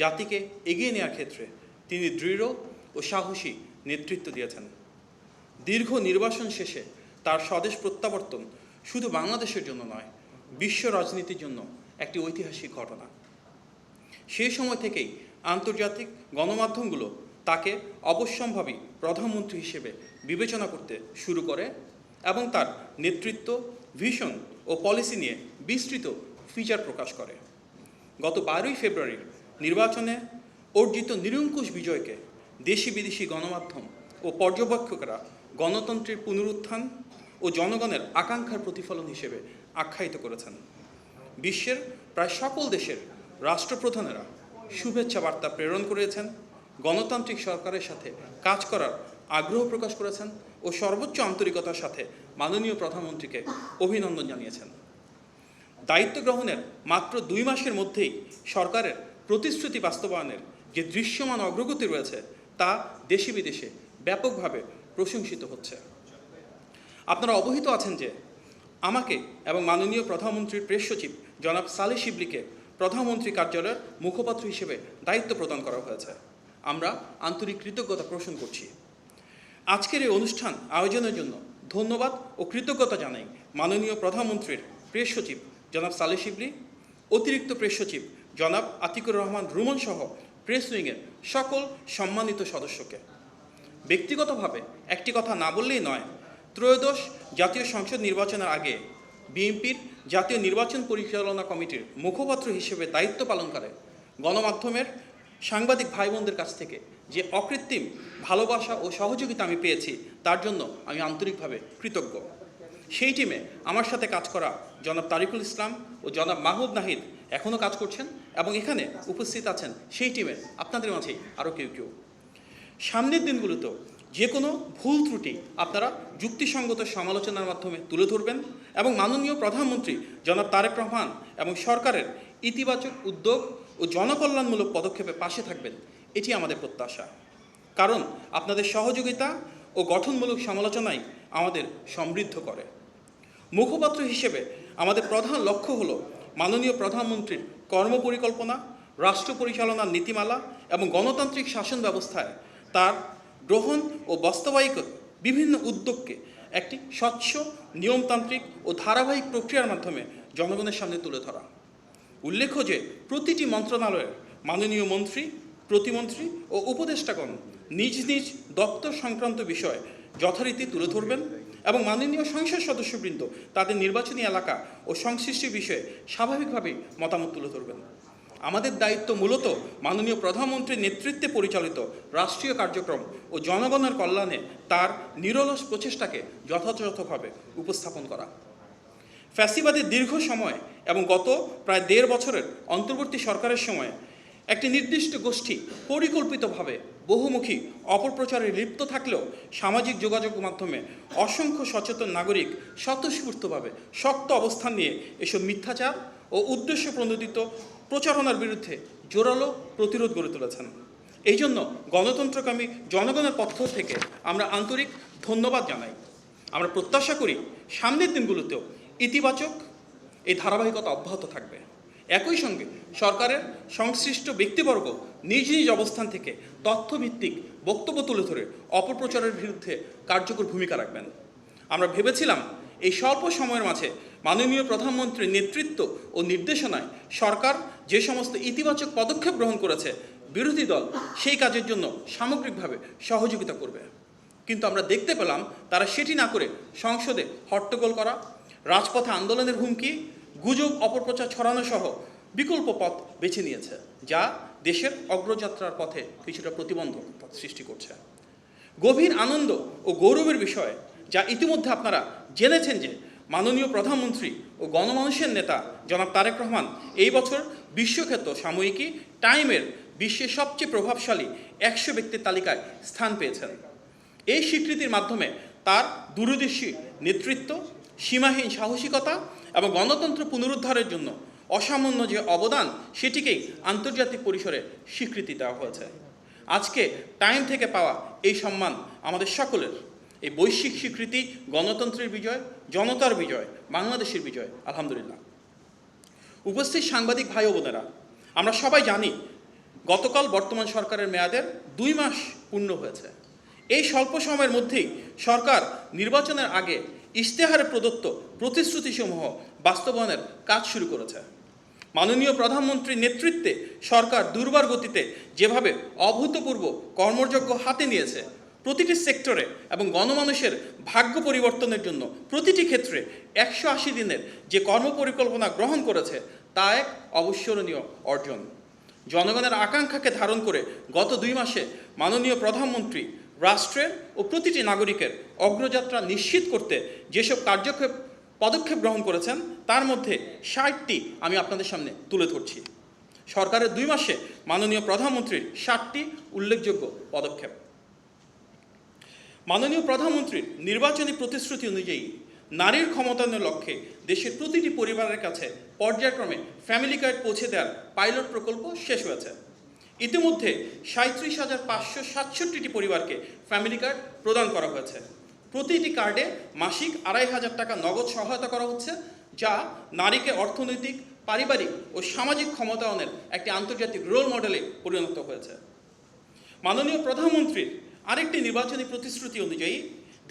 জাতিকে এগিয়ে নেওয়ার ক্ষেত্রে তিনি দৃঢ় ও সাহসী নেতৃত্ব দিয়েছেন। দীর্ঘ নির্বাসন শেষে তার স্বদেশ প্রত্যাবর্তন শুধু বাংলাদেশের জন্য নয়, বিশ্ব রাজনীতির জন্য একটি ঐতিহাসিক ঘটনা। সেই সময় থেকেই আন্তর্জাতিক গণমাধ্যমগুলো তাকে অবশ্যম্ভাবী প্রধানমন্ত্রী হিসেবে বিবেচনা করতে শুরু করে এবং তার নেতৃত্ব, ভিশন ও পলিসি নিয়ে বিস্তৃত ফিচার প্রকাশ করে। গত 12ই ফেব্রুয়ারি নির্বাচনে অর্জিত নিরঙ্কুশ বিজয়কে দেশি বিদেশি গণমাধ্যম ও পর্যবেক্ষকরা গণতন্ত্রের পুনরুত্থান ও জনগণের আকাঙ্ক্ষার প্রতিফলন হিসেবে আখ্যায়িত করেছেন। বিশ্বের প্রায় সকল দেশের রাষ্ট্রপ্রধানেরা শুভেচ্ছা বার্তা প্রেরণ করেছেন, গণতান্ত্রিক সরকারের সাথে কাজ করার আগ্রহ প্রকাশ করেছেন ও সর্বোচ্চ আন্তরিকতার সাথে মাননীয় প্রধানমন্ত্রীকে অভিনন্দন জানিয়েছেন। দায়িত্ব গ্রহণের মাত্র 2 মাসের মধ্যেই সরকারের প্রতিশ্রুতি বাস্তবায়নের যে দৃশ্যমান অগ্রগতি রয়েছে তা দেশে বিদেশে ব্যাপকভাবে প্রশংসিত হচ্ছে। আপনারা অবহিত আছেন যে আমাকে এবং মাননীয় প্রধানমন্ত্রীর প্রেস সচিব জনাব সালেহ শিবলিকে প্রধানমন্ত্রী কার্যালয়ের মুখপাত্র হিসেবে দায়িত্ব প্রদান করা হয়েছে। আমরা আন্তরিক কৃতজ্ঞতা পোষণ করছি। আজকের এই অনুষ্ঠান আয়োজনের জন্য ধন্যবাদ ও কৃতজ্ঞতা জানাই মাননীয় প্রধানমন্ত্রীর প্রেস সচিব জনাব সালেহ শিবলি, অতিরিক্ত প্রেস সচিব জনাব আতিকুর রহমান রুমন সহ প্রেস উইংয়ের সকল সম্মানিত সদস্যকে। ব্যক্তিগতভাবে একটি কথা না বললেই নয়, ত্রয়োদশ জাতীয় সংসদ নির্বাচনের আগে বিএনপির জাতীয় নির্বাচন পরিচালনা কমিটির মুখপাত্র হিসেবে দায়িত্ব পালনকালে গণমাধ্যমের সাংবাদিক ভাই বোনদের কাছ থেকে যে অকৃত্রিম ভালোবাসা ও সহযোগিতা আমি পেয়েছি তার জন্য আমি আন্তরিকভাবে কৃতজ্ঞ। সেই টিমে আমার সাথে কাজ করা জনাব তারিকুল ইসলাম ও জনাব মাহবুব নাহিদ এখনও কাজ করছেন এবং এখানে উপস্থিত আছেন সেই টিমের আপনাদের মাঝেই আরও কেউ কেউ। সামনের দিনগুলোতেও যে কোনো ভুল ত্রুটি আপনারা যুক্তিসঙ্গত সমালোচনার মাধ্যমে তুলে ধরবেন এবং মাননীয় প্রধানমন্ত্রী জনাব তারেক রহমান এবং সরকারের ইতিবাচক উদ্যোগ ও জনকল্যাণমূলক পদক্ষেপে পাশে থাকবেন, এটি আমাদের প্রত্যাশা। কারণ আপনাদের সহযোগিতা ও গঠনমূলক সমালোচনাই আমাদের সমৃদ্ধ করে। মুখপাত্র হিসেবে আমাদের প্রধান লক্ষ্য হল মাননীয় প্রধানমন্ত্রীর কর্মপরিকল্পনা, রাষ্ট্র পরিচালনার নীতিমালা এবং গণতান্ত্রিক শাসন ব্যবস্থায় তার গ্রহণ ও বাস্তবায়িত বিভিন্ন উদ্যোগকে একটি স্বচ্ছ, নিয়মতান্ত্রিক ও ধারাবাহিক প্রক্রিয়ার মাধ্যমে জনগণের সামনে তুলে ধরা। উল্লেখ্য যে প্রতিটি মন্ত্রণালয়ের মাননীয় মন্ত্রী, প্রতিমন্ত্রী ও উপদেষ্টাগণ নিজ নিজ দপ্তর সংক্রান্ত বিষয় যথারীতি তুলে ধরবেন এবং মাননীয় সংসদ সদস্যবৃন্দ তাদের নির্বাচনী এলাকা ও সংশ্লিষ্ট বিষয়ে স্বাভাবিকভাবেই মতামত তুলে ধরবেন। আমাদের দায়িত্ব মূলত মাননীয় প্রধানমন্ত্রীর নেতৃত্বে পরিচালিত রাষ্ট্রীয় কার্যক্রম ও জনগণের কল্যাণে তার নিরলস প্রচেষ্টাকে যথাযথভাবে উপস্থাপন করা। ফ্যাসিবাদের দীর্ঘ সময় এবং গত প্রায় 1.5 বছরের অন্তর্বর্তী সরকারের সময় একটি নির্দিষ্ট গোষ্ঠী পরিকল্পিতভাবে বহুমুখী অপপ্রচারে লিপ্ত থাকলেও সামাজিক যোগাযোগ মাধ্যমে অসংখ্য সচেতন নাগরিক স্বতঃস্ফূর্তভাবে শক্ত অবস্থান নিয়ে এসব মিথ্যাচার ও উদ্দেশ্য প্রণোদিত প্রচারণার বিরুদ্ধে জোরালো প্রতিরোধ গড়ে তুলেছেন। এই জন্য গণতন্ত্রকামী জনগণের পক্ষ থেকে আমরা আন্তরিক ধন্যবাদ জানাই। আমরা প্রত্যাশা করি সামনের দিনগুলোতেও ইতিবাচক এই ধারাবাহিকতা অব্যাহত থাকবে। একই সঙ্গে সরকারের সংশ্লিষ্ট ব্যক্তিবর্গ নিজ নিজ অবস্থান থেকে তথ্যভিত্তিক বক্তব্য তুলে ধরে অপপ্রচারের বিরুদ্ধে কার্যকর ভূমিকা রাখবেন। আমরা ভেবেছিলাম এই স্বল্প সময়ের মাঝে মাননীয় প্রধানমন্ত্রীর নেতৃত্ব ও নির্দেশনায় সরকার যে সমস্ত ইতিবাচক পদক্ষেপ গ্রহণ করেছে, বিরোধী দল সেই কাজের জন্য সামগ্রিকভাবে সহযোগিতা করবে। কিন্তু আমরা দেখতে পেলাম তারা সেটি না করে সংসদে হট্টগোল করা, রাজপথে আন্দোলনের হুমকি, গুজব অপপ্রচার ছড়ানো সহ বিকল্প পথ বেছে নিয়েছে, যা দেশের অগ্রযাত্রার পথে কিছুটা প্রতিবন্ধকতা সৃষ্টি করছে। গভীর আনন্দ ও গৌরবের বিষয় যা ইতিমধ্যে আপনারা জেনেছেন যে মাননীয় প্রধানমন্ত্রী ও গণমানুষের নেতা জনাব তারেক রহমান এই বছর বিশ্বখ্যাত সাময়িকী টাইমের বিশ্বের সবচেয়ে প্রভাবশালী 100 ব্যক্তির তালিকায় স্থান পেয়েছেন। এই স্বীকৃতির মাধ্যমে তার দূরদর্শী নেতৃত্ব, সীমাহীন সাহসিকতা এবং গণতন্ত্র পুনরুদ্ধারের জন্য অসামান্য যে অবদান সেটিকেই আন্তর্জাতিক পরিসরে স্বীকৃতি দেওয়া হয়েছে। আজকে টাইম থেকে পাওয়া এই সম্মান আমাদের সকলের। এই বৈশ্বিক স্বীকৃতি গণতন্ত্রের বিজয়, জনতার বিজয়, বাংলাদেশের বিজয়। আলহামদুলিল্লাহ। উপস্থিত সাংবাদিক ভাই ও বোনেরা, আমরা সবাই জানি গতকাল বর্তমান সরকারের মেয়াদের 2 মাস পূর্ণ হয়েছে। এই স্বল্প সময়ের মধ্যেই সরকার নির্বাচনের আগে ইশতেহারে প্রদত্ত প্রতিশ্রুতিসমূহ বাস্তবায়নের কাজ শুরু করেছে। মাননীয় প্রধানমন্ত্রীর নেতৃত্বে সরকার দুর্বার গতিতে যেভাবে অভূতপূর্ব কর্মযজ্ঞ হাতে নিয়েছে, প্রতিটি সেক্টরে এবং গণমানুষের ভাগ্য পরিবর্তনের জন্য প্রতিটি ক্ষেত্রে 180 দিনের যে কর্মপরিকল্পনা গ্রহণ করেছে তা এক অবিস্মরণীয় অর্জন। জনগণের আকাঙ্ক্ষাকে ধারণ করে গত 2 মাসে মাননীয় প্রধানমন্ত্রী রাষ্ট্রের ও প্রতিটি নাগরিকের অগ্রযাত্রা নিশ্চিত করতে যেসব পদক্ষেপ গ্রহণ করেছেন তার মধ্যে 60টি আমি আপনাদের সামনে তুলে ধরছি। সরকারের 2 মাসে মাননীয় প্রধানমন্ত্রীর 60টি উল্লেখযোগ্য পদক্ষেপ। মাননীয় প্রধানমন্ত্রীর নির্বাচনী প্রতিশ্রুতি অনুযায়ী নারীর ক্ষমতায়নের লক্ষ্যে দেশের প্রতিটি পরিবারের কাছে পর্যায়ক্রমে ফ্যামিলি কার্ড পৌঁছে দেওয়ার পাইলট প্রকল্প শেষ হয়েছে। ইতিমধ্যে 37,567টি পরিবারকে ফ্যামিলি কার্ড প্রদান করা হয়েছে। প্রতিটি কার্ডে মাসিক 2,500 টাকা নগদ সহায়তা করা হচ্ছে, যা নারীকে অর্থনৈতিক, পারিবারিক ও সামাজিক ক্ষমতায়নের একটি আন্তর্জাতিক রোল মডেলে পরিণত হয়েছে। মাননীয় প্রধানমন্ত্রীর আরেকটি নির্বাচনী প্রতিশ্রুতি অনুযায়ী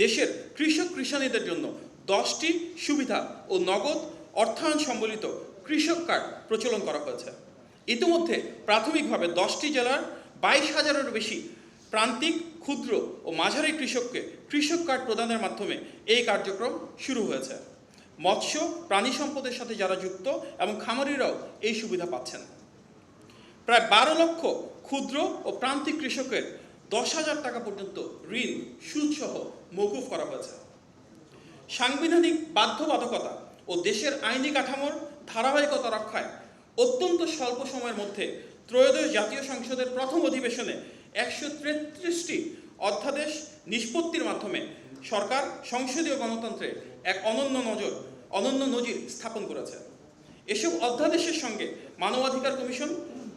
দেশের কৃষানীদের জন্য 10টি সুবিধা ও নগদ অর্থায়ন সম্বলিত কৃষক কার্ড প্রচলন করা হয়েছে। ইতিমধ্যে প্রাথমিকভাবে 10টি জেলার 22,000-এরও বেশি প্রান্তিক, ক্ষুদ্র ও মাঝারি কৃষককে কৃষক কার্ড প্রদানের মাধ্যমে এই কার্যক্রম শুরু হয়েছে। মৎস্য, প্রাণী সম্পদের সাথে যারা যুক্ত এবং খামারিরাও এই সুবিধা পাচ্ছেন। প্রায় 12 লক্ষ ক্ষুদ্র ও প্রান্তিক কৃষকের 10,000 টাকা পর্যন্ত ঋণ সুদসহ মওকুফ করা হয়েছে। সাংবিধানিক বাধ্যবাধকতা ও দেশের আইনি কাঠামোর ধারাবাহিকতা রক্ষায় অত্যন্ত স্বল্প সময়ের মধ্যে ত্রয়োদশ জাতীয় সংসদের প্রথম অধিবেশনে 133টি অধ্যাদেশ নিষ্পত্তির মাধ্যমে সরকার সংসদীয় গণতন্ত্রে এক অনন্য নজির স্থাপন করেছে। এসব অধ্যাদেশের সঙ্গে মানবাধিকার কমিশন,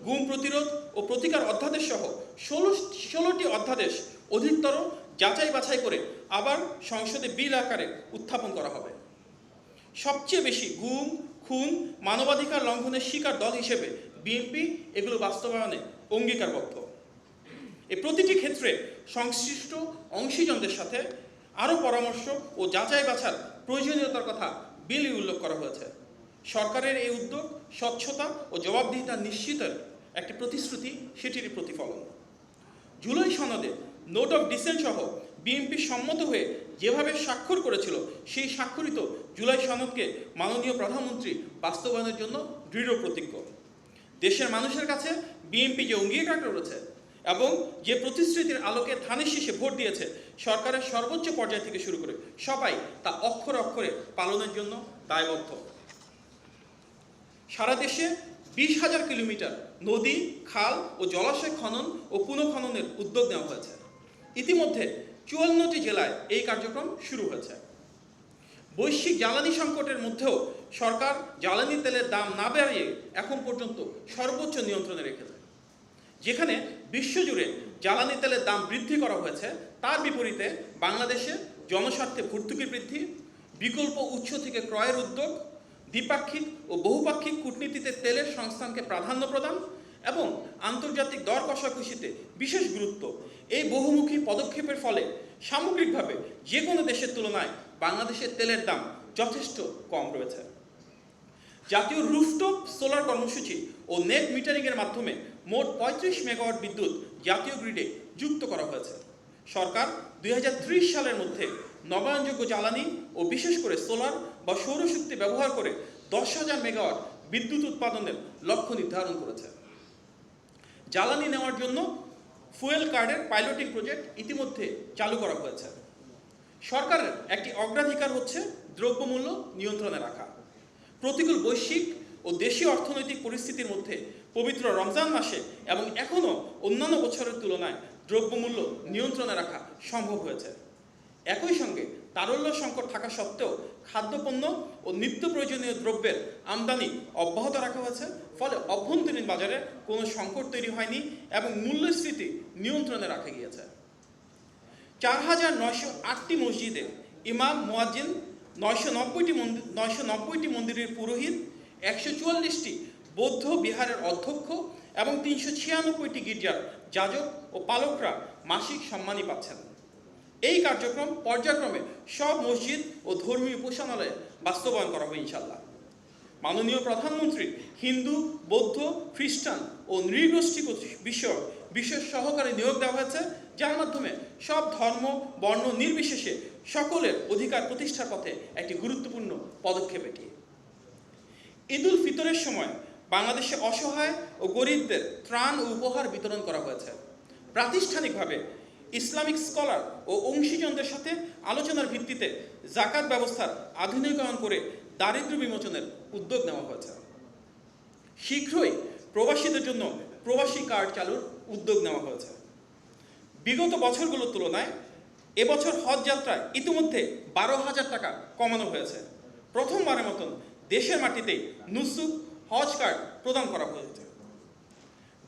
গুম প্রতিরোধ ও প্রতিকার অধ্যাদেশ সহ 16টি অধ্যাদেশ অধিকতর যাচাই বাছাই করে আবার সংসদে বিল আকারে উত্থাপন করা হবে। সবচেয়ে বেশি গুম, খুন, মানবাধিকার লঙ্ঘনের শিকার দল হিসেবে বিএনপি এগুলো বাস্তবায়নে অঙ্গীকারবদ্ধ। এই প্রতিটি ক্ষেত্রে সংশ্লিষ্ট অংশীজনদের সাথে আরও পরামর্শ ও যাচাই বাছার প্রয়োজনীয়তার কথা বিলে উল্লেখ করা হয়েছে। সরকারের এই উদ্যোগ স্বচ্ছতা ও জবাবদিহিতা নিশ্চিতের একটি প্রতিশ্রুতি, সেটিরই প্রতিফলন। জুলাই সনদে নোট অফ ডিসেন্ট সহ বিএনপি সম্মত হয়ে যেভাবে স্বাক্ষর করেছিল, সেই স্বাক্ষরিত জুলাই সনদকে মাননীয় প্রধানমন্ত্রী বাস্তবায়নের জন্য দৃঢ় প্রতিজ্ঞ। দেশের মানুষের কাছে বিএনপি যে অঙ্গীকার করেছে এবং যে প্রতিশ্রুতির আলোকে ধানের শীষে ভোট দিয়েছে, সরকারের সর্বোচ্চ পর্যায় থেকে শুরু করে সবাই তা অক্ষরে অক্ষরে পালনের জন্য দায়বদ্ধ। সারা দেশে 20,000 কিলোমিটার নদী, খাল ও জলাশয় খনন ও পুনঃখননের উদ্যোগ নেওয়া হয়েছে। ইতিমধ্যে 54টি জেলায় এই কার্যক্রম শুরু হয়েছে। বৈশ্বিক জ্বালানি সংকটের মধ্যেও সরকার জ্বালানি তেলের দাম না বাড়িয়ে এখন পর্যন্ত সর্বোচ্চ নিয়ন্ত্রণে রেখেছে। যেখানে বিশ্বজুড়ে জ্বালানি তেলের দাম বৃদ্ধি করা হয়েছে, তার বিপরীতে বাংলাদেশে জনস্বার্থে ভর্তুকি বৃদ্ধি, বিকল্প উৎস থেকে ক্রয়ের উদ্যোগ, দ্বিপাক্ষিক ও বহুপাক্ষিক কূটনীতিতে তেলের সংস্থানকে প্রাধান্য প্রদান এবং আন্তর্জাতিক দর কষাকষিতে বিশেষ গুরুত্ব, এই বহুমুখী পদক্ষেপের ফলে সামগ্রিকভাবে যে কোনো দেশের তুলনায় বাংলাদেশের তেলের দাম যথেষ্ট কম রয়েছে। জাতীয় রুফটপ সোলার কর্মসূচি ও নেট মিটারিংয়ের মাধ্যমে মোট 35 মেগাওয়াট বিদ্যুৎ জাতীয় গ্রিডে যুক্ত করা হয়েছে। সরকার 2030 সালের মধ্যে নবায়নযোগ্য জ্বালানি ও বিশেষ করে সোলার বা সৌরশক্তি ব্যবহার করে 10,000 মেগাওয়াট বিদ্যুৎ উৎপাদনের লক্ষ্য নির্ধারণ করেছে। জ্বালানি নেওয়ার জন্য ফুয়েল কার্ডের পাইলটিং প্রজেক্ট ইতিমধ্যে চালু করা হয়েছে। সরকারের একটি অগ্রাধিকার হচ্ছে দ্রব্যমূল্য নিয়ন্ত্রণে রাখা। প্রতিকূল বৈশ্বিক ও দেশীয় অর্থনৈতিক পরিস্থিতির মধ্যে পবিত্র রমজান মাসে এবং এখনও অন্যান্য বছরের তুলনায় দ্রব্যমূল্য নিয়ন্ত্রণে রাখা সম্ভব হয়েছে। একই সঙ্গে তারল্য সংকট থাকা সত্ত্বেও খাদ্যপণ্য ও নিত্য প্রয়োজনীয় দ্রব্যের আমদানি অব্যাহত রাখা হয়েছে, ফলে অভ্যন্তরীণ বাজারে কোনো সংকট তৈরি হয়নি এবং মূল্যস্ফীতি নিয়ন্ত্রণে রাখা গিয়েছে। 4,908টি মসজিদে ইমাম, মুয়াজ্জিন, 990টি মন্দিরের পুরোহিত, 144টি বৌদ্ধ বিহারের অধ্যক্ষ এবং ৩৯৬টি গির্জার যাজক ও পালকরা মাসিক সম্মানী পাচ্ছেন। এই কার্যক্রম পর্যায়ক্রমে সব মসজিদ ও ধর্মীয় উপাসনালয়ে বাস্তবায়ন করা হবে ইনশাল্লাহ। মাননীয় প্রধানমন্ত্রী হিন্দু, বৌদ্ধ, খ্রিস্টান ও নৃগোষ্ঠী বিষয়ক বিশেষ সহকারী নিয়োগ দেওয়া হয়েছে, যার মাধ্যমে সব ধর্ম বর্ণ নির্বিশেষে সকলের অধিকার প্রতিষ্ঠার পথে একটি গুরুত্বপূর্ণ পদক্ষেপ এটি। ঈদ উল ফিতরের সময় বাংলাদেশে অসহায় ও গরিবদের ত্রাণ ও উপহার বিতরণ করা হয়েছে। প্রাতিষ্ঠানিকভাবে ইসলামিক স্কলার ও অংশীজনদের সাথে আলোচনার ভিত্তিতে জাকাত ব্যবস্থার আধুনিকায়ন করে দারিদ্র্য বিমোচনের উদ্যোগ নেওয়া হয়েছে। শীঘ্রই প্রবাসীদের জন্য প্রবাসী কার্ড চালুর উদ্যোগ নেওয়া হয়েছে। বিগত বছরগুলোর তুলনায় এবছর হজ যাত্রায় ইতিমধ্যে 12,000 টাকা কমানো হয়েছে। প্রথমবারের মতন দেশের মাটিতেই নুসুক হজ কার্ড প্রদান করা হয়েছে।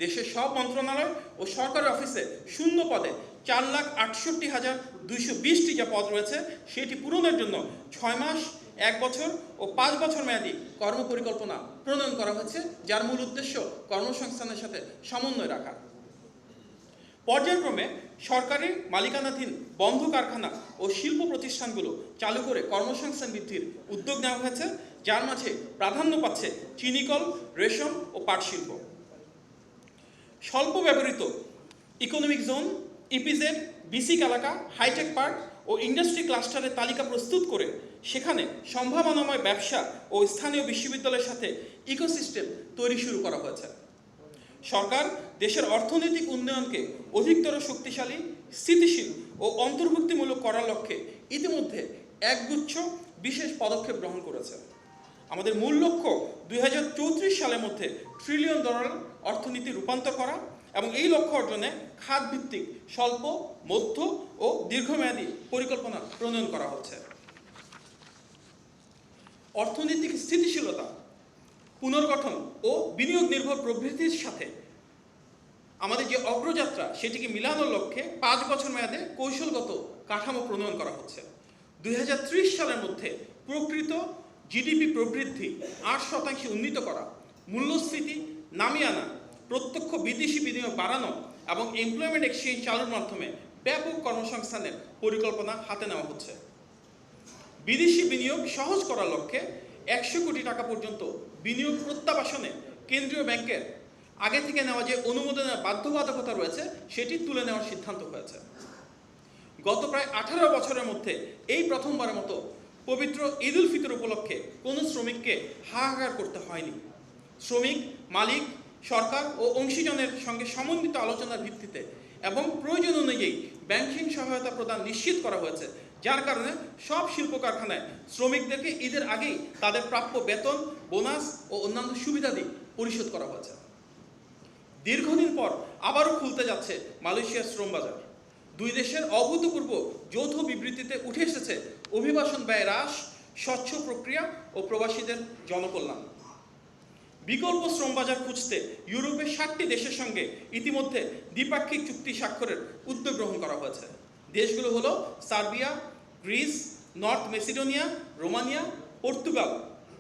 দেশের সব মন্ত্রণালয় ও সরকারি অফিসে শূন্য পদে 4,68,220টি যে পদ রয়েছে সেটি পূরণের জন্য 6 মাস, 1 বছর ও 5 বছর মেয়াদী কর্মপরিকল্পনা প্রণয়ন করা হয়েছে, যার মূল উদ্দেশ্য কর্মসংস্থানের সাথে সমন্বয় রাখা। পর্যায়ক্রমে সরকারি মালিকানাধীন বন্ধ কারখানা ও শিল্প প্রতিষ্ঠানগুলো চালু করে কর্মসংস্থান বৃদ্ধির উদ্যোগ নেওয়া হয়েছে, যার মাঝে প্রাধান্য পাচ্ছে চিনিকল, রেশম ও পাট শিল্প। স্বল্প ব্যবহৃত ইকোনমিক জোন, ইপিজেড, বিসিক এলাকা, হাইটেক পার্ক ও ইন্ডাস্ট্রি ক্লাস্টারের তালিকা প্রস্তুত করে সেখানে সম্ভাবনাময় ব্যবসা ও স্থানীয় বিশ্ববিদ্যালয়ের সাথে ইকোসিস্টেম তৈরি শুরু করা হয়েছে। সরকার দেশের অর্থনৈতিক উন্নয়নকে অধিকতর শক্তিশালী, স্থিতিশীল ও অন্তর্ভুক্তিমূলক করার লক্ষ্যে ইতিমধ্যে একগুচ্ছ বিশেষ পদক্ষেপ গ্রহণ করেছে। আমাদের মূল লক্ষ্য 2034 সালের মধ্যে $1 ট্রিলিয়ন অর্থনীতি রূপান্তর করা এবং এই লক্ষ্য অর্জনে খাতভিত্তিক স্বল্প, মধ্য ও দীর্ঘমেয়াদী পরিকল্পনা প্রণয়ন করা হচ্ছে। অর্থনৈতিক স্থিতিশীলতা, পুনর্গঠন ও বিনিয়োগ নির্ভর প্রবৃদ্ধির সাথে আমাদের যে অগ্রযাত্রা সেটিকে মিলানোর লক্ষ্যে 5 বছর মেয়াদে কৌশলগত কাঠামো প্রণয়ন করা হচ্ছে। 2030 সালের মধ্যে প্রকৃত জিডিপি প্রবৃদ্ধি 8% উন্নীত করা, মূল্যস্ফীতি নামিয়ে আনা, প্রত্যক্ষ বিদেশি বিনিয়োগ বাড়ানো এবং এমপ্লয়মেন্ট এক্সচেঞ্জ চালুর মাধ্যমে ব্যাপক কর্মসংস্থানের পরিকল্পনা হাতে নেওয়া হচ্ছে। বিদেশি বিনিয়োগ সহজ করার লক্ষ্যে 100 কোটি টাকা পর্যন্ত বিনিয়োগ প্রত্যাবাসনে কেন্দ্রীয় ব্যাংকের আগে থেকে নেওয়া যে অনুমোদনের বাধ্যবাধকতা রয়েছে সেটি তুলে নেওয়ার সিদ্ধান্ত হয়েছে। গত প্রায় 18 বছরের মধ্যে এই প্রথমবারের মতো পবিত্র ঈদ উল ফিতর উপলক্ষে কোনো শ্রমিককে হাহাকার করতে হয়নি। শ্রমিক, মালিক, সরকার ও অংশীজনের সঙ্গে সমন্বিত আলোচনার ভিত্তিতে এবং প্রয়োজন অনুযায়ী ব্যাংকিং সহায়তা প্রদান নিশ্চিত করা হয়েছে, যার কারণে সব শিল্প কারখানায় শ্রমিকদেরকে ঈদের আগেই তাদের প্রাপ্য বেতন, বোনাস ও অন্যান্য সুবিধাদি পরিশোধ করা হয়েছে। দীর্ঘদিন পর আবারও খুলতে যাচ্ছে মালয়েশিয়ার শ্রম বাজার। দুই দেশের অভূতপূর্ব যৌথ বিবৃতিতে উঠে এসেছে অভিবাসন ব্যয় হ্রাস, স্বচ্ছ প্রক্রিয়া ও প্রবাসীদের জনকল্যাণ। বিকল্প শ্রম বাজার খুঁজতে ইউরোপের 7টি দেশের সঙ্গে ইতিমধ্যে দ্বিপাক্ষিক চুক্তি স্বাক্ষরের উদ্যোগ গ্রহণ করা হয়েছে। দেশগুলো হলো Serbia, Greece, North Macedonia, Romania, Portugal,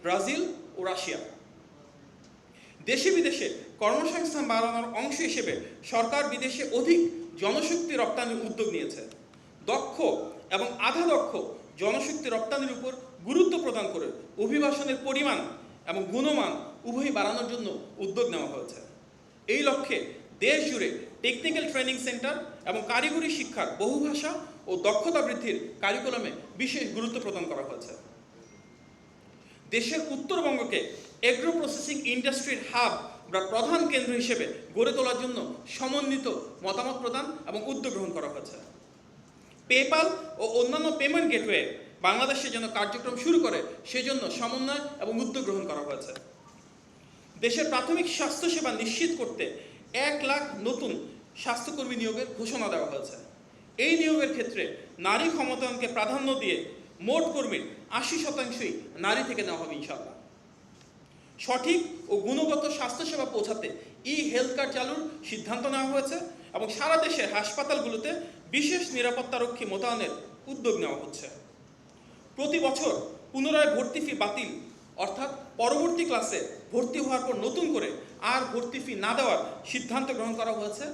Brazil ও রাশিয়া। দেশে বিদেশে কর্মসংস্থান বাড়ানোর অংশ হিসেবে সরকার বিদেশে অধিক জনশক্তি রপ্তানির উদ্যোগ নিয়েছে। দক্ষ এবং আধা দক্ষ জনশক্তি রপ্তানির উপর গুরুত্ব প্রদান করে অভিবাসনের পরিমাণ এবং গুণমান উভয়ই বাড়ানোর জন্য উদ্যোগ নেওয়া হয়েছে। এই লক্ষ্যে দেশ জুড়ে টেকনিক্যাল ট্রেনিং সেন্টার এবং কারিগরি শিক্ষার বহুভাষা ও দক্ষতা বৃদ্ধির কারিকুলামে বিশেষ গুরুত্ব প্রদান করা হয়েছে। দেশের উত্তরবঙ্গকে এগ্রো প্রসেসিং ইন্ডাস্ট্রির হাব বা প্রধান কেন্দ্র হিসেবে গড়ে তোলার জন্য সমন্বিত মতামত প্রদান এবং উদ্যোগ গ্রহণ করা হয়েছে। পেপাল ও অন্যান্য পেমেন্ট গেটওয়ে বাংলাদেশে যেন কার্যক্রম শুরু করে সেজন্য সমন্বয় এবং উদ্যোগ গ্রহণ করা হয়েছে। দেশের প্রাথমিক স্বাস্থ্যসেবা নিশ্চিত করতে 1 লাখ নতুন স্বাস্থ্যকর্মী নিয়োগের ঘোষণা দেওয়া হয়েছে। এই নিয়োগের ক্ষেত্রে নারী ক্ষমতায়নকে প্রাধান্য দিয়ে মোট কর্মীর 80%ই নারী থেকে নেওয়া হবে ইনশাআল্লাহ। সঠিক ও গুণগত স্বাস্থ্যসেবা পৌঁছাতে হেলথ কার্ড চালুর সিদ্ধান্ত নেওয়া হয়েছে এবং সারা দেশের হাসপাতালগুলোতে বিশেষ নিরাপত্তারক্ষী মোতায়েনের উদ্যোগ নেওয়া হচ্ছে। প্রতি বছর পুনরায় ভর্তি ফি বাতিল, অর্থাৎ পরবর্তী ক্লাসে ভর্তি হওয়ার পর নতুন করে আর ভর্তি ফি না দেওয়ার সিদ্ধান্ত গ্রহণ করা হয়েছে।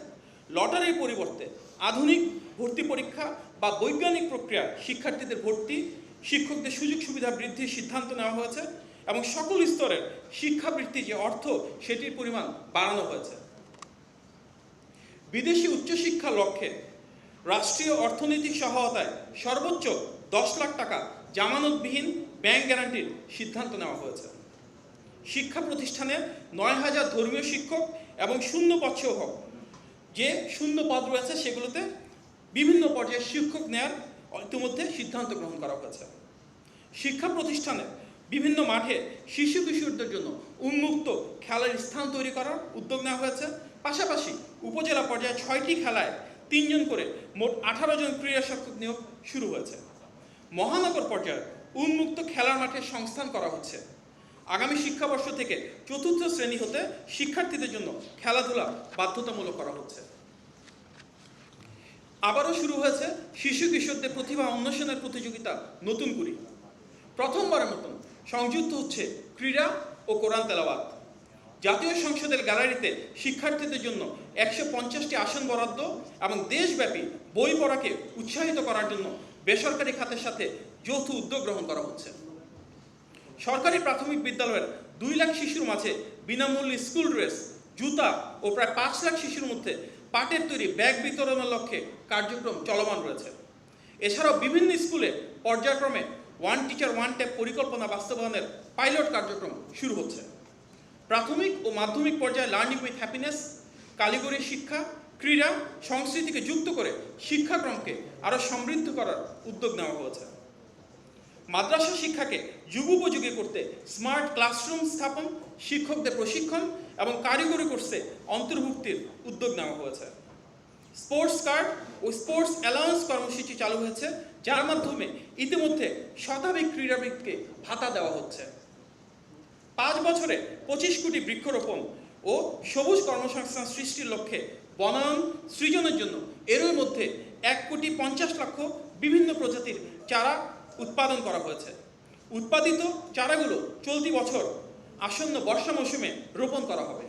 লটারির পরিবর্তে আধুনিক ভর্তি পরীক্ষা বা বৈজ্ঞানিক প্রক্রিয়া শিক্ষার্থীদের ভর্তি, শিক্ষকদের সুযোগ সুবিধা বৃদ্ধির সিদ্ধান্ত নেওয়া হয়েছে এবং সকল স্তরের শিক্ষাবৃত্তি যে অর্থ সেটির পরিমাণ বাড়ানো হয়েছে। বিদেশি উচ্চশিক্ষা লক্ষ্যে রাষ্ট্রীয় অর্থনৈতিক সহায়তায় সর্বোচ্চ 10 লাখ টাকা জামানতবিহীন ব্যাংক গ্যারান্টির সিদ্ধান্ত নেওয়া হয়েছে। শিক্ষা প্রতিষ্ঠানে 9,000 ধর্মীয় শিক্ষক এবং শূন্য পদ সহ যে শূন্য পদ রয়েছে সেগুলোতে বিভিন্ন পর্যায়ে শিক্ষক নেয়ার ইতিমধ্যে সিদ্ধান্ত গ্রহণ করা হয়েছে। শিক্ষা প্রতিষ্ঠানে বিভিন্ন মাঠে শিশু কিশোরদের জন্য উন্মুক্ত খেলার স্থান তৈরি করার উদ্যোগ নেওয়া হয়েছে। পাশাপাশি উপজেলা পর্যায়ে 6টি খেলায় 3 জন করে মোট 18 জন ক্রীড়া শিক্ষক নিয়োগ শুরু হয়েছে। মহানগর পর্যায়ে উন্মুক্ত খেলার মাঠের সংস্থান করা হচ্ছে। আগামী শিক্ষাবর্ষ থেকে 4র্থ শ্রেণী হতে শিক্ষার্থীদের জন্য খেলাধুলা বাধ্যতামূলক করা হচ্ছে। আবারও শুরু হয়েছে শিশু কিশোরদের প্রতিভা অন্বেষণের প্রতিযোগিতা নতুন করে। প্রথমবারের মতন সংযুক্ত হচ্ছে ক্রীড়া ও কোরআন তেলাওয়াত। জাতীয় সংসদের গ্যালারিতে শিক্ষার্থীদের জন্য 150টি আসন বরাদ্দ এবং দেশব্যাপী বই পড়াকে উৎসাহিত করার জন্য বেসরকারি খাতের সাথে যৌথ উদ্যোগ গ্রহণ করা হচ্ছে। সরকারি প্রাথমিক বিদ্যালয়ের 2 লাখ শিশুর মাঝে বিনামূল্যে স্কুল ড্রেস, জুতা ও প্রায় 5 লাখ শিশুর মধ্যে পাটের তৈরি ব্যাগ বিতরণের লক্ষ্যে কার্যক্রম চলমান রয়েছে। এছাড়াও বিভিন্ন স্কুলে পর্যায়ক্রমে ওয়ান টিচার ওয়ান ট্যাব পরিকল্পনা বাস্তবায়নের পাইলট কার্যক্রম শুরু হচ্ছে। প্রাথমিক ও মাধ্যমিক পর্যায়ে লার্নিং উইথ হ্যাপিনেস, কারিগরি শিক্ষা, ক্রীড়া, সংস্কৃতিকে যুক্ত করে শিক্ষাক্রমকে আরও সমৃদ্ধ করার উদ্যোগ নেওয়া হয়েছে। মাদ্রাসা শিক্ষাকে যুগোপযোগী করতে স্মার্ট ক্লাসরুম স্থাপন, শিক্ষকদের প্রশিক্ষণ এবং কারিগরি কোর্সে অন্তর্ভুক্তির উদ্যোগ নেওয়া হয়েছে। স্পোর্টস কার্ড ও স্পোর্টস অ্যালাউন্স কর্মসূচি চালু হয়েছে, যার মাধ্যমে ইতিমধ্যে শতাধিক ক্রীড়াবিদকে ভাতা দেওয়া হচ্ছে। 5 বছরে 25 কোটি বৃক্ষরোপণ ও সবুজ কর্মসংস্থান সৃষ্টির লক্ষ্যে বনায়ন সৃজনের জন্য এরই মধ্যে 1,50,00,000 বিভিন্ন প্রজাতির চারা উৎপাদন করা হয়েছে। উৎপাদিত চারাগুলো চলতি বছর আসন্ন বর্ষা মৌসুমে রোপণ করা হবে।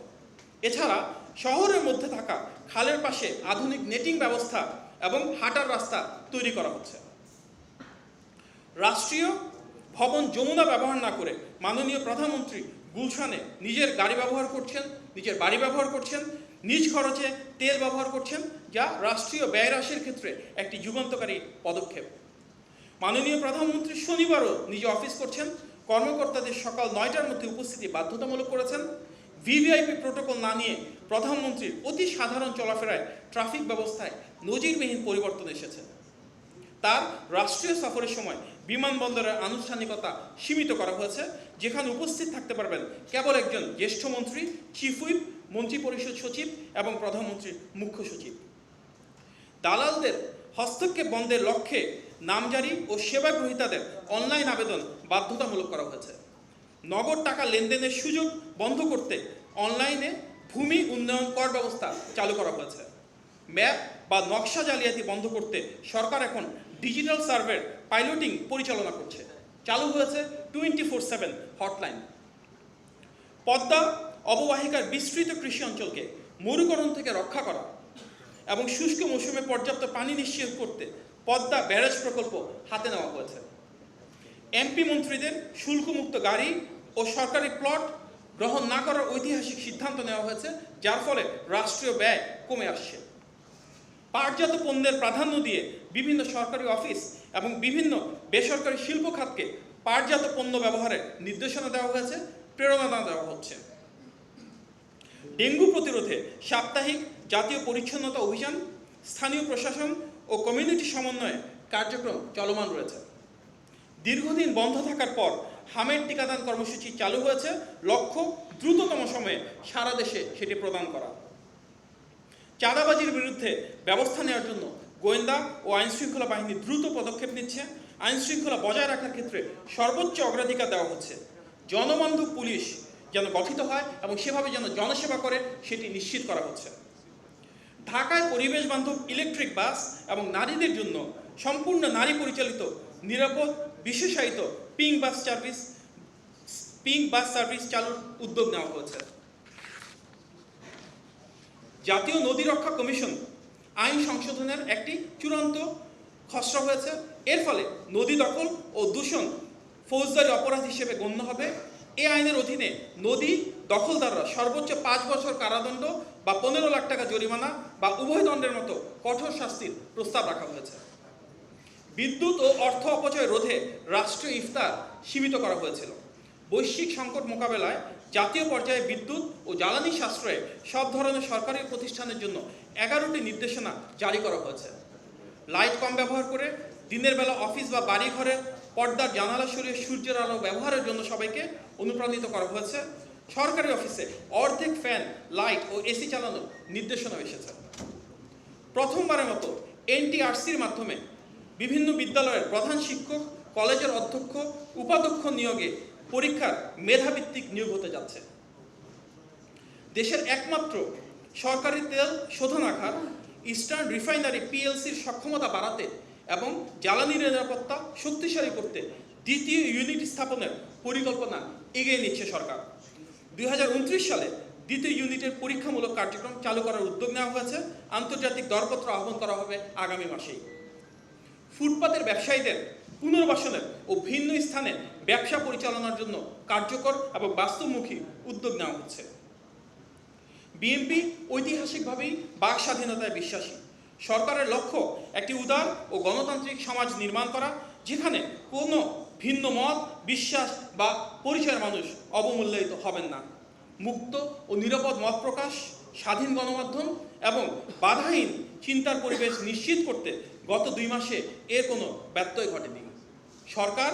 এছাড়া শহরের মধ্যে থাকা খালের পাশে আধুনিক নেটিং ব্যবস্থা এবং হাঁটার রাস্তা তৈরি করা হচ্ছে। রাষ্ট্রীয় ভবন যমুনা ব্যবহার না করে মাননীয় প্রধানমন্ত্রী গুলশানে নিজের বাড়ি ব্যবহার করছেন, নিজ খরচে তেল ব্যবহার করছেন, যা রাষ্ট্রীয় ব্যয় হ্রাসের ক্ষেত্রে একটি যুগান্তকারী পদক্ষেপ। মাননীয় প্রধানমন্ত্রী শনিবারও নিজে অফিস করছেন, কর্মকর্তাদের সকাল 9টার মধ্যে উপস্থিতি বাধ্যতামূলক করেছেন। ভিভিআইপি প্রোটোকল না নিয়ে প্রধানমন্ত্রীর অতি সাধারণ চলাফেরায় ট্রাফিক ব্যবস্থায় নজিরবিহীন পরিবর্তন এসেছে। তার রাষ্ট্রীয় সফরের সময় বিমানবন্দরের আনুষ্ঠানিকতা সীমিত করা হয়েছে, যেখানে উপস্থিত থাকতে পারবেন কেবল একজন জ্যেষ্ঠ মন্ত্রী, চিফ হুইপ, মন্ত্রিপরিষদ সচিব এবং প্রধানমন্ত্রীর মুখ্য সচিব। দালালদের হস্তক্ষেপ বন্ধের লক্ষ্যে নামজারি ও সেবা গ্রহীতাদের অনলাইন আবেদন বাধ্যতামূলক করা হয়েছে। নগদ টাকা লেনদেনের সুযোগ বন্ধ করতে অনলাইনে ভূমি উন্নয়ন কর ব্যবস্থা চালু করা হয়েছে। ম্যাপ বা নকশা জালিয়াতি বন্ধ করতে সরকার এখন ডিজিটাল সার্ভের পাইলটিং পরিচালনা করছে। চালু হয়েছে 24/7 হটলাইন। পদ্মা অববাহিকার বিস্তৃত কৃষি অঞ্চলকে মরুকরণ থেকে রক্ষা করা এবং শুষ্ক মৌসুমে পর্যাপ্ত পানি নিশ্চিত করতে পদ্মা ব্যারেজ প্রকল্প হাতে নেওয়া হয়েছে। এমপি মন্ত্রীদের শুল্কমুক্ত গাড়ি ও সরকারি প্লট গ্রহণ না করার ঐতিহাসিক সিদ্ধান্ত নেওয়া হয়েছে, যার ফলে রাষ্ট্রীয় ব্যয় কমে আসছে। পাটজাত পণ্যের প্রাধান্য দিয়ে বিভিন্ন সরকারি অফিস এবং বিভিন্ন বেসরকারি শিল্প খাতকে পাটজাত পণ্য ব্যবহারের নির্দেশনা দেওয়া হয়েছে, প্রেরণা দেওয়া হচ্ছে। ডেঙ্গু প্রতিরোধে সাপ্তাহিক জাতীয় পরিচ্ছন্নতা অভিযান, স্থানীয় প্রশাসন ও কমিউনিটি সমন্বয়ে কার্যক্রম চলমান রয়েছে। দীর্ঘদিন বন্ধ থাকার পর হামের টিকাদান কর্মসূচি চালু হয়েছে, লক্ষ্য দ্রুততম সময়ে সারা দেশে সেটি প্রদান করা। চাঁদাবাজির বিরুদ্ধে ব্যবস্থা নেওয়ার জন্য গোয়েন্দা ও আইনশৃঙ্খলা বাহিনী দ্রুত পদক্ষেপ নিচ্ছে। আইনশৃঙ্খলা বজায় রাখার ক্ষেত্রে সর্বোচ্চ অগ্রাধিকার দেওয়া হচ্ছে। জনবান্ধব পুলিশ যেন গঠিত হয় এবং সেভাবে যেন জনসেবা করে সেটি নিশ্চিত করা হচ্ছে। ঢাকায় পরিবেশ বান্ধব ইলেকট্রিক বাস এবং নারীদের জন্য সম্পূর্ণ নারী পরিচালিত নিরাপদ বিশেষায়িত পিঙ্ক বাস সার্ভিস চালুর উদ্যোগ নেওয়া হয়েছে। জাতীয় নদী রক্ষা কমিশন আইন সংশোধনের একটি চূড়ান্ত খসড়া হয়েছে। এর ফলে নদী দখল ও দূষণ ফৌজদারি অপরাধ হিসেবে গণ্য হবে। এই আইনের অধীনে নদী দখলদাররা সর্বোচ্চ 5 বছর কারাদণ্ড বা 15 লাখ টাকা জরিমানা বা উভয় দণ্ডের মতো কঠোর শাস্তির প্রস্তাব রাখা হয়েছে। বিদ্যুৎ ও অর্থ অপচয় রোধে রাষ্ট্রীয় ইফতার সীমিত করা হয়েছিল। বৈশ্বিক সংকট মোকাবেলায় জাতীয় পর্যায়ে বিদ্যুৎ ও জ্বালানি সাশ্রয়ে সব ধরনের সরকারি প্রতিষ্ঠানের জন্য 11টি নির্দেশনা জারি করা হয়েছে। লাইট কম ব্যবহার করে দিনের বেলা অফিস বা বাড়ি ঘরে পর্দার জানালা সরিয়ে সূর্যের আলো ব্যবহারের জন্য সবাইকে অনুপ্রাণিত করা হয়েছে। সরকারি অফিসে অর্ধেক ফ্যান, লাইট ও এসি চালানোর নির্দেশনা এসেছে। প্রথমবারের মতো এনটিআরসির মাধ্যমে বিভিন্ন বিদ্যালয়ের প্রধান শিক্ষক, কলেজের অধ্যক্ষ, উপাধ্যক্ষ নিয়োগে পরীক্ষার মেধাভিত্তিক নিয়োগ হতে যাচ্ছে। দেশের একমাত্র সরকারি তেল শোধনাগার ইস্টার্ন রিফাইনারি পিএলসির সক্ষমতা বাড়াতে এবং জ্বালানি নিরাপত্তা শক্তিশালী করতে দ্বিতীয় ইউনিট স্থাপনের পরিকল্পনা এগিয়ে নিচ্ছে সরকার। 2029 সালে দ্বিতীয় ইউনিটের পরীক্ষামূলক কার্যক্রম চালু করার উদ্যোগ নেওয়া হয়েছে। আন্তর্জাতিক দরপত্র আহ্বান করা হবে আগামী মাসেই। ফুটপাতের ব্যবসায়ীদের পুনর্বাসনের ও ভিন্ন স্থানে ব্যবসা পরিচালনার জন্য কার্যকর এবং বাস্তবমুখী উদ্যোগ নেওয়া হচ্ছে। বিএনপি ঐতিহাসিকভাবেই বাক স্বাধীনতায় বিশ্বাসী। সরকারের লক্ষ্য একটি উদার ও গণতান্ত্রিক সমাজ নির্মাণ করা, যেখানে কোনো ভিন্ন মত, বিশ্বাস বা পরিচয়ের মানুষ অবমূল্যায়িত হবেন না। মুক্ত ও নিরাপদ মত প্রকাশ, স্বাধীন গণমাধ্যম এবং বাধাহীন চিন্তার পরিবেশ নিশ্চিত করতে গত 2 মাসে এর কোনো ব্যত্যয় ঘটেনি। সরকার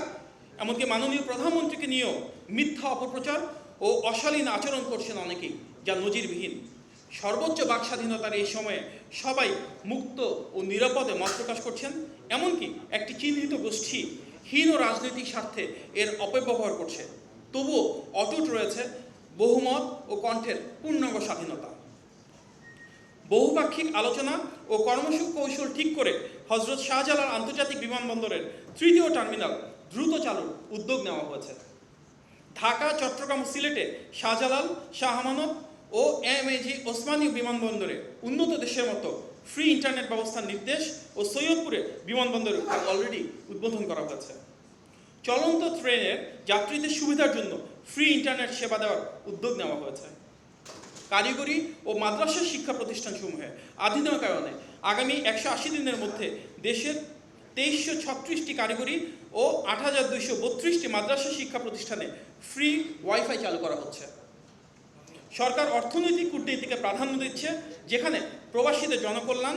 এমনকি মাননীয় প্রধানমন্ত্রীকে নিয়েও মিথ্যা অপপ্রচার ও অশালীন আচরণ করছেন অনেকেই, যা নজিরবিহীন। সর্বোচ্চ বাক স্বাধীনতার এই সময়ে সবাই মুক্ত ও নিরাপদে মত প্রকাশ করছেন। এমনকি একটি চিহ্নিত গোষ্ঠী হীন ও রাজনৈতিক স্বার্থে এর অপব্যবহার করছে। তবুও অটুট রয়েছে বহুমত ও কণ্ঠের পূর্ণাঙ্গ স্বাধীনতা। বহুপাক্ষিক আলোচনা ও কৌশল ঠিক করে হজরত শাহজালাল আন্তর্জাতিক বিমানবন্দরের 3য় টার্মিনাল দ্রুত চালুর উদ্যোগ নেওয়া হয়েছে। ঢাকা, চট্টগ্রাম, সিলেটে শাহজালাল, শাহ আমানত ও এমএজি ওসমানী বিমানবন্দরে উন্নত দেশের মতো ফ্রি ইন্টারনেট ব্যবস্থার নির্দেশ ও সৈয়দপুরে বিমানবন্দরে অলরেডি উদ্বোধন করা হয়েছে। চলন্ত ট্রেনের যাত্রীদের সুবিধার জন্য ফ্রি ইন্টারনেট সেবা দেওয়ার উদ্যোগ নেওয়া হয়েছে। কারিগরি ও মাদ্রাসা শিক্ষা প্রতিষ্ঠানসমূহে আধুনিকায়নে আগামী 180 দিনের মধ্যে দেশের 2336টি কারিগরি ও 8232টি মাদ্রাসা শিক্ষা প্রতিষ্ঠানে ফ্রি ওয়াইফাই চালু করা হচ্ছে। সরকার অর্থনৈতিক কূটনীতিকে প্রাধান্য দিচ্ছে, যেখানে প্রবাসীদের জনকল্যাণ,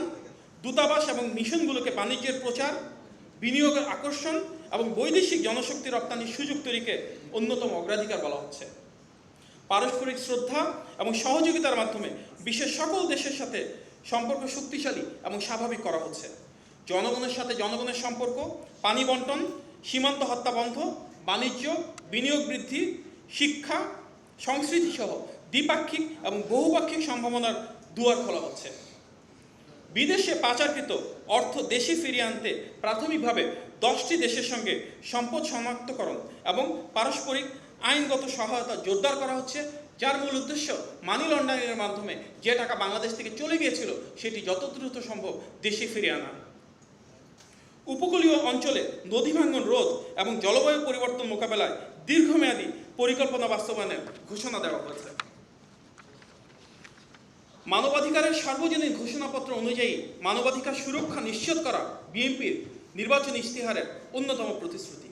দূতাবাস এবং মিশনগুলোকে বাণিজ্যের প্রচার, বিনিয়োগের আকর্ষণ এবং বৈদেশিক জনশক্তি রপ্তানির সুযোগ তৈরিকে অন্যতম অগ্রাধিকার বলা হচ্ছে। পারস্পরিক শ্রদ্ধা এবং সহযোগিতার মাধ্যমে বিশ্বের সকল দেশের সাথে সম্পর্ক শক্তিশালী এবং স্বাভাবিক করা হচ্ছে। জনগণের সাথে জনগণের সম্পর্ক, পানি বন্টন, সীমান্ত হত্যা বন্ধ, বাণিজ্য, বিনিয়োগ বৃদ্ধি, শিক্ষা, সংস্কৃতি সহ দ্বিপাক্ষিক এবং বহুপাক্ষিক সম্ভাবনার দুয়ার খোলা হচ্ছে। বিদেশে পাচারকৃত অর্থ দেশে ফিরিয়ে আনতে প্রাথমিকভাবে 10টি দেশের সঙ্গে সম্পদ শনাক্তকরণ এবং পারস্পরিক আইনগত সহায়তা জোরদার করা হচ্ছে, যার মূল উদ্দেশ্য মানি লন্ডারিংয়ের মাধ্যমে যে টাকা বাংলাদেশ থেকে চলে গিয়েছিল সেটি যত দ্রুত সম্ভব দেশে ফিরিয়ে আনা। উপকূলীয় অঞ্চলে নদী ভাঙ্গন রোধ এবং জলবায়ু পরিবর্তন মোকাবেলায় দীর্ঘমেয়াদী পরিকল্পনা বাস্তবায়নের ঘোষণা দেওয়া হয়েছে। মানবাধিকারের সার্বজনীন ঘোষণাপত্র অনুযায়ী মানবাধিকার সুরক্ষা নিশ্চিত করা বিএনপির নির্বাচনী ইশতেহারের অন্যতম প্রতিশ্রুতি।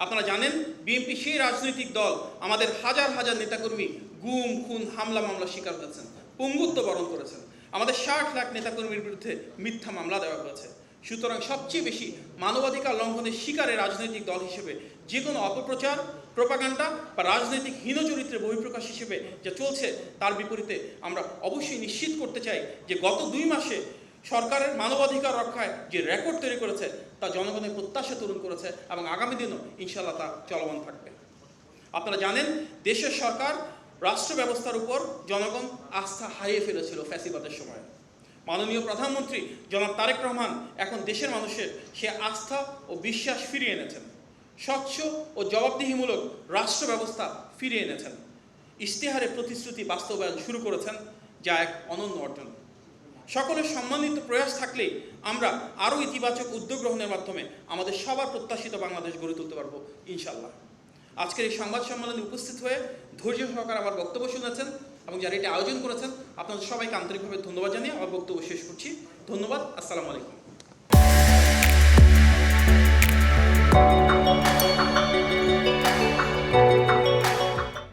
আপনারা জানেন, বিএনপি সেই রাজনৈতিক দল আমাদের হাজার হাজার নেতাকর্মী গুম, খুন, হামলা মামলার শিকার হয়েছেন, পঙ্গুত্ব বরণ করেছেন। আমাদের 60 লাখ নেতাকর্মীর বিরুদ্ধে মিথ্যা মামলা দেওয়া হয়েছে। সুতরাং সবচেয়ে বেশি মানবাধিকার লঙ্ঘনের শিকারে রাজনৈতিক দল হিসেবে যে কোনো অপপ্রচার, প্রোপাগান্ডা বা রাজনৈতিক হীন চরিত্রের বহিঃপ্রকাশ হিসেবে যা চলছে, তার বিপরীতে আমরা অবশ্যই নিশ্চিত করতে চাই যে গত 2 মাসে সরকারের মানবাধিকার রক্ষায় যে রেকর্ড তৈরি করেছে তা জনগণের প্রত্যাশা তরুণ করেছে এবং আগামী দিনও ইনশাআল্লাহ তা চলমান থাকবে। আপনারা জানেন, দেশের সরকার রাষ্ট্র ব্যবস্থার উপর জনগণ আস্থা হারিয়ে ফেলেছিল ফ্যাসিবাদের সময়। মাননীয় প্রধানমন্ত্রী জনাব তারেক রহমান এখন দেশের মানুষের সে আস্থা ও বিশ্বাস ফিরিয়ে এনেছেন। স্বচ্ছ ও জবাবদিহিমূলক রাষ্ট্র ব্যবস্থা ফিরিয়ে এনেছেন। ইশতেহারের প্রতিশ্রুতি বাস্তবায়ন শুরু করেছেন, যা এক অনন্য অর্জন। সকলের সম্মানিত প্রয়াস থাকলে আমরা আরও ইতিবাচক উদ্যোগ গ্রহণের মাধ্যমে আমাদের সবার প্রত্যাশিত বাংলাদেশ গড়ে তুলতে পারবো ইনশাল্লাহ। আজকের এই সংবাদ সম্মেলনে উপস্থিত হয়ে ধৈর্য সহকারে আমার বক্তব্য শুনেছেন এবং যারা এটি আয়োজন করেছেন আপনাদের সবাইকে আন্তরিকভাবে ধন্যবাদ জানিয়ে আমার বক্তব্য শেষ করছি। ধন্যবাদ। আসসালামু আলাইকুম।